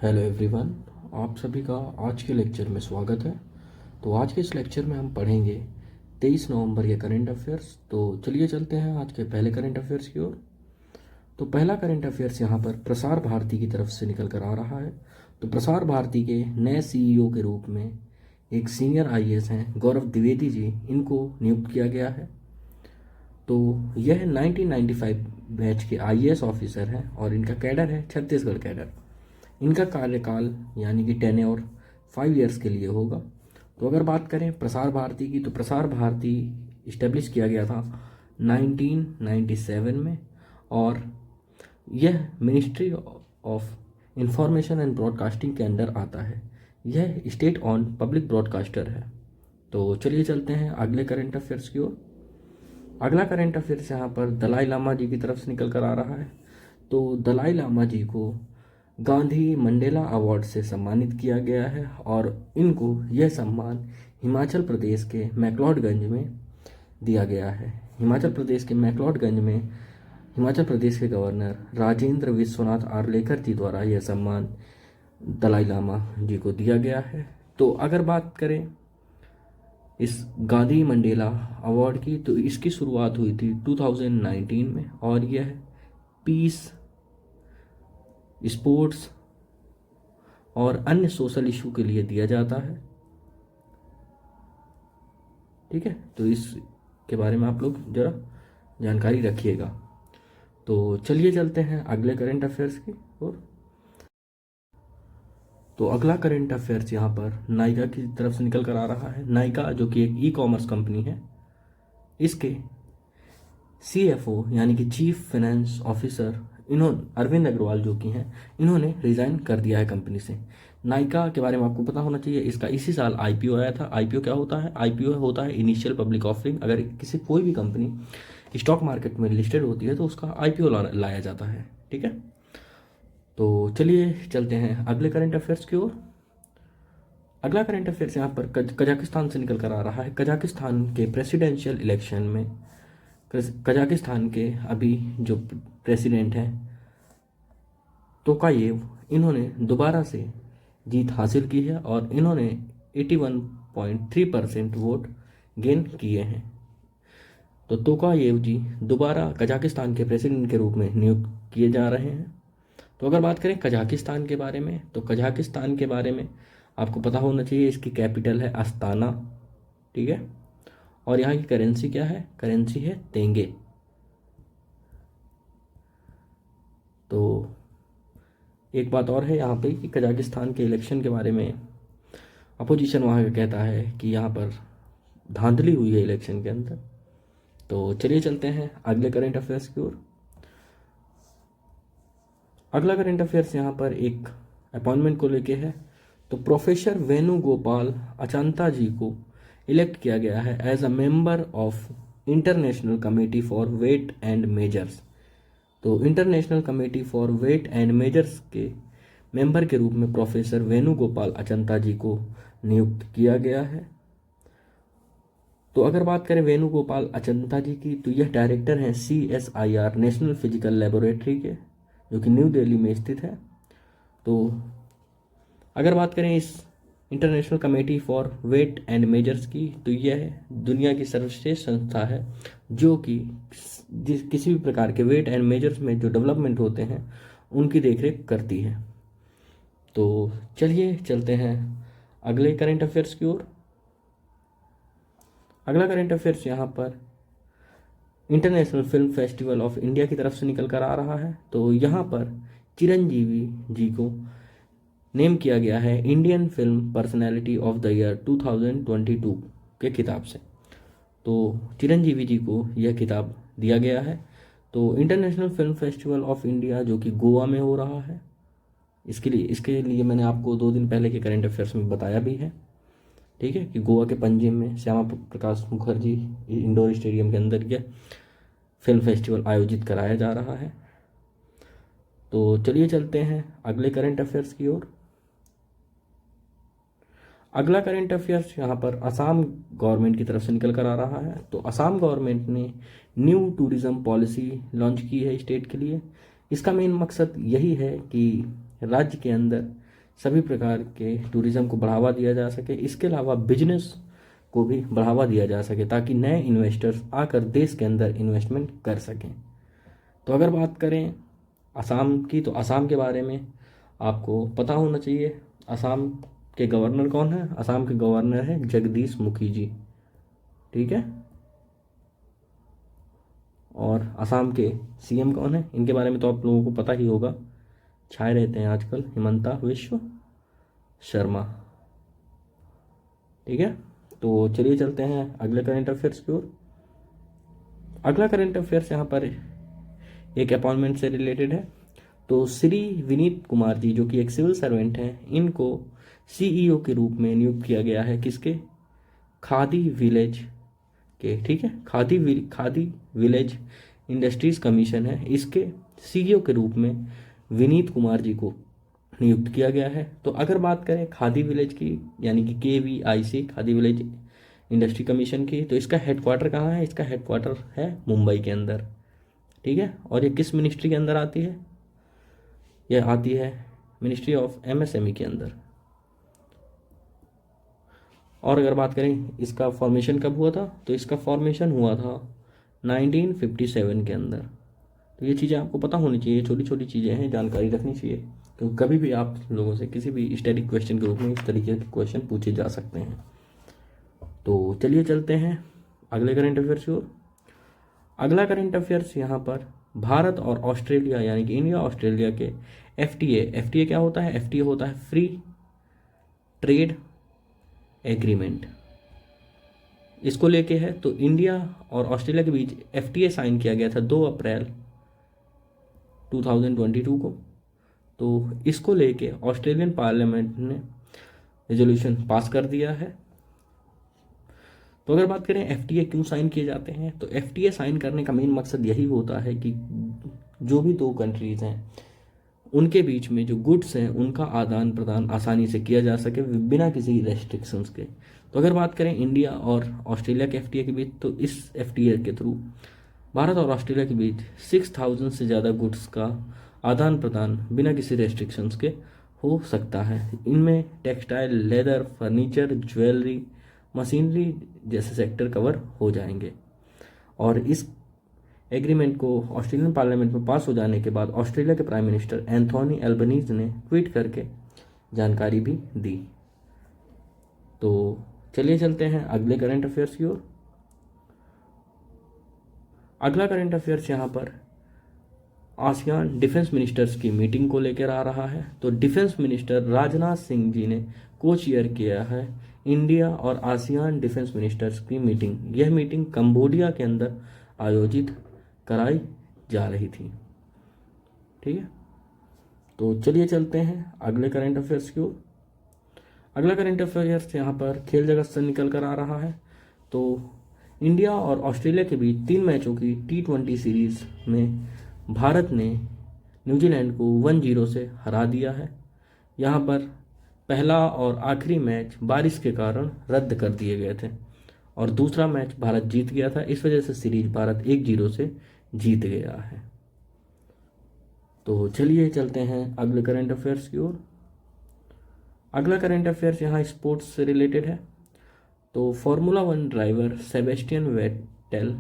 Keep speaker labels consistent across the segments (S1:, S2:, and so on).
S1: Hello everyone, आप सभी का आज के लेक्चर में स्वागत है। तो आज के इस लेक्चर में हम पढ़ेंगे 23 नवंबर के करंट अफेयर्स। तो चलिए चलते हैं आज के पहले करंट अफेयर्स की ओर। तो पहला करंट अफेयर्स यहाँ पर प्रसार भारती की तरफ से निकल कर आ रहा है। तो प्रसार भारती के नए सीईओ के रूप में एक सीनियर आईएएस हैं गौरव द्विवेदी जी, इनको नियुक्त किया गया है। तो यह 1995 बैच के आईएएस ऑफिसर हैं और इनका कैडर है छत्तीसगढ़ कैडर। इनका कार्यकाल यानी कि टेन्योर 5 ईयर्स के लिए होगा। तो अगर बात करें प्रसार भारती की, तो प्रसार भारती इस्टेब्लिश किया गया था 1997 में और यह ministry of information and broadcasting के अंडर आता है। यह स्टेट ऑन पब्लिक ब्रॉडकास्टर है। तो चलिए चलते हैं अगले करंट अफेयर्स की ओर। अगला करंट अफेयर्स यहाँ पर दलाई लामा जी की तरफ से निकल कर आ रहा है। तो दलाई लामा जी को गांधी मंडेला अवार्ड से सम्मानित किया गया है और इनको यह सम्मान हिमाचल प्रदेश के मैक्लोडगंज में दिया गया है। हिमाचल प्रदेश के मैक्लोडगंज में हिमाचल प्रदेश के गवर्नर राजेंद्र विश्वनाथ आर्लेकर जी द्वारा यह सम्मान दलाई लामा जी को दिया गया है। तो अगर बात करें इस गांधी मंडेला अवार्ड की, तो इसकी शुरुआत हुई थी 2019 में और यह पीस, स्पोर्ट्स और अन्य सोशल इशू के लिए दिया जाता है। ठीक है, तो इसके बारे में आप लोग ज़रा जानकारी रखिएगा। तो चलिए चलते हैं अगले करंट अफेयर्स की ओर। तो अगला करंट अफेयर्स यहाँ पर नायका की तरफ से निकल कर आ रहा है। नायका जो कि एक ई कॉमर्स कंपनी है, इसके सीएफओ यानी कि चीफ फाइनेंस ऑफिसर इन्होंने अरविंद अग्रवाल जो कि हैं, इन्होंने रिज़ाइन कर दिया है कंपनी से। नायका के बारे में आपको पता होना चाहिए, इसका इसी साल आईपीओ आया था। आईपीओ क्या होता है? आईपीओ होता है इनिशियल पब्लिक ऑफरिंग। अगर कोई भी कंपनी स्टॉक मार्केट में लिस्टेड होती है तो उसका आईपीओ लाया जाता है। ठीक है, तो चलिए चलते हैं अगले करंट अफेयर्स की ओर। अगला करंट अफेयर्स यहाँ पर कजाकिस्तान से निकल कर आ रहा है। कजाकिस्तान के प्रेसिडेंशियल इलेक्शन में कजाकिस्तान के अभी जो प्रेसिडेंट हैं तोकायेव, इन्होंने दोबारा से जीत हासिल की है और इन्होंने 81.3% वोट गेन किए हैं। तो तोकायेव जी दोबारा कजाकिस्तान के प्रेसिडेंट के रूप में नियुक्त किए जा रहे हैं। तो अगर बात करें कजाकिस्तान के बारे में, तो कजाकिस्तान के बारे में आपको पता होना चाहिए, इसकी कैपिटल है अस्ताना। ठीक है, और यहाँ की करेंसी क्या है? करेंसी है तेंगे। तो एक बात और है यहाँ पे कि कजाकिस्तान के इलेक्शन के बारे में अपोजिशन वहाँ का कहता है कि यहाँ पर धांधली हुई है इलेक्शन के अंदर। तो चलिए चलते हैं अगले करंट अफेयर्स की ओर। अगला करंट अफेयर्स यहाँ पर एक अपॉइंटमेंट को लेके है। तो प्रोफेसर वेणुगोपाल अचांता जी को इलेक्ट किया गया है as a member of international committee for weight and measures. तो international committee for weight and measures के मेंबर के रूप में प्रोफेसर वेणुगोपाल अचंता जी को नियुक्त किया गया है। तो अगर बात करें वेणुगोपाल अचंता जी की, तो यह डायरेक्टर हैं CSIR नेशनल फिजिकल लेबोरेटरी के, जो कि न्यू दिल्ली में स्थित है। तो अगर बात करें इस international committee for weight and measures की, तो यह दुनिया की सर्वश्रेष्ठ संस्था है जो कि किसी भी प्रकार के वेट एंड मेजर्स में जो डेवलपमेंट होते हैं उनकी देखरेख करती है। तो चलिए चलते हैं अगले करंट अफेयर्स की ओर। अगला करंट अफेयर्स यहाँ पर international film festival of India की तरफ से निकल कर आ रहा है। तो यहाँ पर चिरंजीवी जी को नेम किया गया है Indian film personality of the year 2022 के खिताब से। तो चिरंजीवी जी को यह खिताब दिया गया है। तो international film festival of India जो कि गोवा में हो रहा है, इसके लिए मैंने आपको 2 दिन पहले के करंट अफेयर्स में बताया भी है। ठीक है, कि गोवा के पंजिम में श्यामा प्रकाश मुखर्जी इंडोर स्टेडियम के अंदर यह फिल्म फेस्टिवल आयोजित कराया जा रहा है। तो चलिए चलते हैं अगले करंट अफेयर्स की ओर। अगला करंट अफेयर्स यहाँ पर असम गवर्नमेंट की तरफ से निकल कर आ रहा है। तो असम गवर्नमेंट ने न्यू टूरिज्म पॉलिसी लॉन्च की है स्टेट के लिए। इसका मेन मकसद यही है कि राज्य के अंदर सभी प्रकार के टूरिज्म को बढ़ावा दिया जा सके। इसके अलावा बिजनेस को भी बढ़ावा दिया जा सके ताकि नए इन्वेस्टर्स आकर देश के अंदर इन्वेस्टमेंट कर सकें। तो अगर बात करें असम की, तो असम के बारे में आपको पता होना चाहिए। असम के गवर्नर कौन है? असम के गवर्नर है जगदीश मुखी जी, ठीक है। और असम के सीएम कौन है? इनके बारे में तो आप लोगों को पता ही होगा, छाए रहते हैं आजकल, हिमंता विश्व शर्मा, ठीक है। तो चलिए चलते हैं अगले करंट अफेयर्स की ओर। अगला करंट अफेयर्स यहाँ पर एक अपॉइंटमेंट से रिलेटेड है। तो श्री विनीत कुमार जी जो कि एक सिविल सर्वेंट हैं, इनको सीईओ के रूप में नियुक्त किया गया है। किसके? खादी विलेज के, ठीक है। खादी विलेज इंडस्ट्रीज कमीशन है, इसके सीईओ के रूप में विनीत कुमार जी को नियुक्त किया गया है। तो अगर बात करें खादी विलेज की, यानी कि KVIC, khadi village industry commission की, तो इसका हेडक्वार्टर कहाँ है? इसका हेडक्वार्टर है मुंबई के अंदर, ठीक है। और ये किस मिनिस्ट्री के अंदर आती है? यह आती है मिनिस्ट्री ऑफ MSME के अंदर। और अगर बात करें इसका फॉर्मेशन कब हुआ था, तो इसका फॉर्मेशन हुआ था 1957 के अंदर। तो ये चीज़ें आपको पता होनी चाहिए, छोटी छोटी चीज़ें हैं, जानकारी रखनी चाहिए, क्योंकि कभी भी आप लोगों से किसी भी स्टैटिक क्वेश्चन के रूप में इस तरीके के क्वेश्चन पूछे जा सकते हैं। तो चलिए चलते हैं अगले करंट अफेयर्स की ओर। अगला करंट अफेयर्स यहाँ पर भारत और ऑस्ट्रेलिया, यानी कि इंडिया ऑस्ट्रेलिया के FTA क्या होता है? FTA होता है फ्री ट्रेड एग्रीमेंट, इसको लेके है। तो इंडिया और ऑस्ट्रेलिया के बीच FTA साइन किया गया था 2 अप्रैल 2022 को। तो इसको लेके ऑस्ट्रेलियन पार्लियामेंट ने रेजोल्यूशन पास कर दिया है। तो अगर बात करें FTA क्यों साइन किए जाते हैं, तो FTA साइन करने का मेन मकसद यही होता है कि जो भी 2 कंट्रीज़ हैं उनके बीच में जो गुड्स हैं उनका आदान प्रदान आसानी से किया जा सके बिना किसी रेस्ट्रिक्शंस के। तो अगर बात करें इंडिया और ऑस्ट्रेलिया के FTA के बीच, तो इस FTA के थ्रू भारत और ऑस्ट्रेलिया के बीच 6000 से ज़्यादा गुड्स का आदान प्रदान बिना किसी रेस्ट्रिक्शंस के हो सकता है। इनमें textile, leather, furniture, jewellery, machinery जैसे सेक्टर कवर हो जाएंगे। और इस एग्रीमेंट को ऑस्ट्रेलियन पार्लियामेंट में पास हो जाने के बाद ऑस्ट्रेलिया के प्राइम मिनिस्टर एंथोनी एल्बनीज ने ट्वीट करके जानकारी भी दी। तो चलिए चलते हैं अगले करंट अफेयर्स की ओर। अगला करंट अफेयर्स यहाँ पर आसियान डिफेंस मिनिस्टर्स की मीटिंग को लेकर आ रहा है। तो डिफेंस मिनिस्टर राजनाथ सिंह जी ने को चेयर किया है इंडिया और आसियान डिफेंस मिनिस्टर्स की मीटिंग। यह मीटिंग कंबोडिया के अंदर आयोजित कराई जा रही थी, ठीक है। तो चलिए चलते हैं अगले करंट अफेयर्स की ओर। अगला करंट अफेयर्स यहाँ पर खेल जगत से निकल कर आ रहा है। तो इंडिया और ऑस्ट्रेलिया के बीच 3 मैचों की T20 सीरीज में भारत ने न्यूजीलैंड को 1-0 से हरा दिया है। यहाँ पर पहला और आखिरी मैच बारिश के कारण रद्द कर दिए गए थे और दूसरा मैच भारत जीत गया था। इस वजह से सीरीज भारत 1-0 से जीत गया है। तो चलिए चलते हैं अगले करंट अफेयर्स की ओर। अगला करंट अफेयर्स यहाँ स्पोर्ट्स से रिलेटेड है। तो फार्मूला 1 ड्राइवर सेबेस्टियन वेटेल,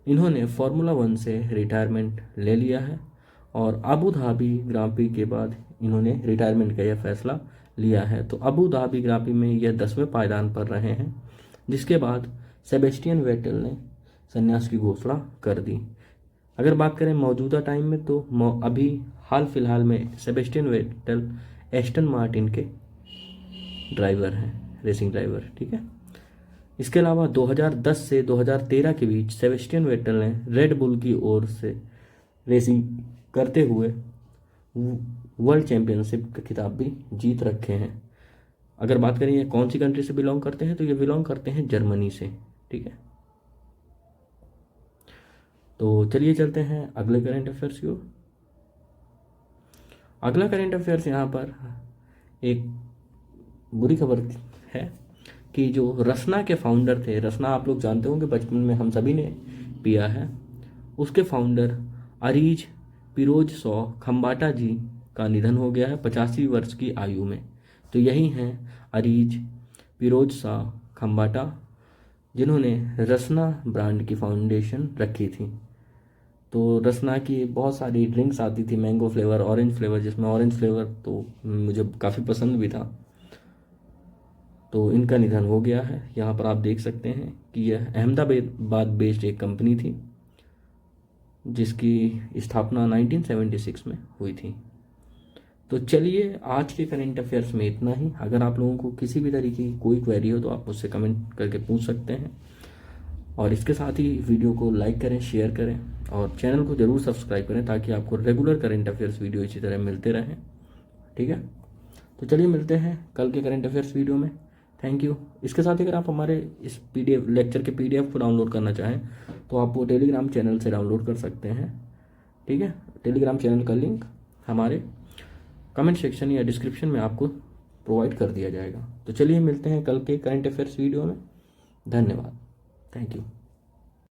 S1: इन्होंने फार्मूला 1 से रिटायरमेंट ले लिया है और अबू धाबी ग्रां प्री के बाद इन्होंने रिटायरमेंट का यह फैसला लिया है। तो अबू धाबी ग्रां प्री में यह 10वें पायदान पर रहे हैं, जिसके बाद सेबेस्टियन वेटेल ने संन्यास की घोषणा कर दी। अगर बात करें मौजूदा टाइम में, तो अभी हाल फिलहाल में सेबेस्टियन वेटेल एस्टन मार्टिन के ड्राइवर हैं, रेसिंग ड्राइवर, ठीक है। इसके अलावा 2010 से 2013 के बीच सेबेस्टियन वेटेल ने रेड बुल की ओर से रेसिंग करते हुए वर्ल्ड चैंपियनशिप का खिताब भी जीत रखे हैं। अगर बात करें ये कौन सी कंट्री से बिलोंग करते हैं, तो ये बिलोंग करते हैं जर्मनी से, ठीक है। तो चलिए चलते हैं अगले करंट अफेयर्स की ओर। अगला करंट अफेयर्स यहाँ पर एक बुरी खबर है कि जो रसना के फाउंडर थे, रसना आप लोग जानते होंगे, बचपन में हम सभी ने पिया है, उसके फाउंडर अरीज पिरोज शॉ खम्बाटा जी का निधन हो गया है 85 वर्ष की आयु में। तो यही हैं अरीज फिरोज शाह खम्बाटा, जिन्होंने रसना ब्रांड की फाउंडेशन रखी थी। तो रसना की बहुत सारी ड्रिंक्स आती थी, मैंगो फ्लेवर, ऑरेंज फ्लेवर, जिसमें ऑरेंज फ्लेवर तो मुझे काफ़ी पसंद भी था। तो इनका निधन हो गया है। यहाँ पर आप देख सकते हैं कि यह अहमदाबाद बेस्ड एक कंपनी थी, जिसकी स्थापना 1976 में हुई थी। तो चलिए, आज के करंट अफेयर्स में इतना ही। अगर आप लोगों को किसी भी तरीके की कोई क्वेरी हो तो आप मुझसे कमेंट करके पूछ सकते हैं, और इसके साथ ही वीडियो को लाइक करें, शेयर करें, और चैनल को ज़रूर सब्सक्राइब करें ताकि आपको रेगुलर करंट अफेयर्स वीडियो इसी तरह मिलते रहें। ठीक है, तो चलिए मिलते हैं कल के करंट अफेयर्स वीडियो में। Thank you. इसके साथ ही अगर आप हमारे इस पीडीएफ लेक्चर के पीडीएफ को डाउनलोड करना चाहें तो आप वो टेलीग्राम चैनल से डाउनलोड कर सकते हैं। ठीक है, टेलीग्राम चैनल का लिंक हमारे कमेंट सेक्शन या डिस्क्रिप्शन में आपको प्रोवाइड कर दिया जाएगा। तो चलिए मिलते हैं कल के करंट अफेयर्स वीडियो में। धन्यवाद। Thank you.